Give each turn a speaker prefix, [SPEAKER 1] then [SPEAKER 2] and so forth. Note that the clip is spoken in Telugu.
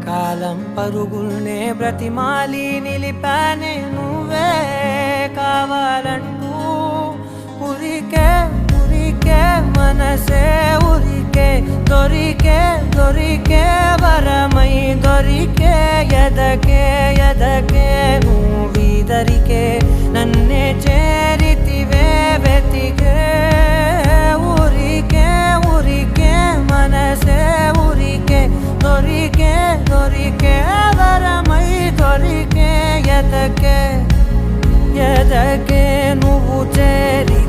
[SPEAKER 1] కాలం పరుగుల్నే బ్రతిమాలి నిలిపానే నువ్వే కావాలంటూ ఉరికే ఉరికే మనసే ఉరికే దొరికే దొరికే వరమై దొరికే ఎదకే ఎదకే నువ్వీదరికే నన్నే చేరితివే వెతికే ఊరికే ఊరికే మనసే ఊరికే దొరికే దొరికే వరమై దొరికే ఎదకే ఎదకే నువ్వు చేరి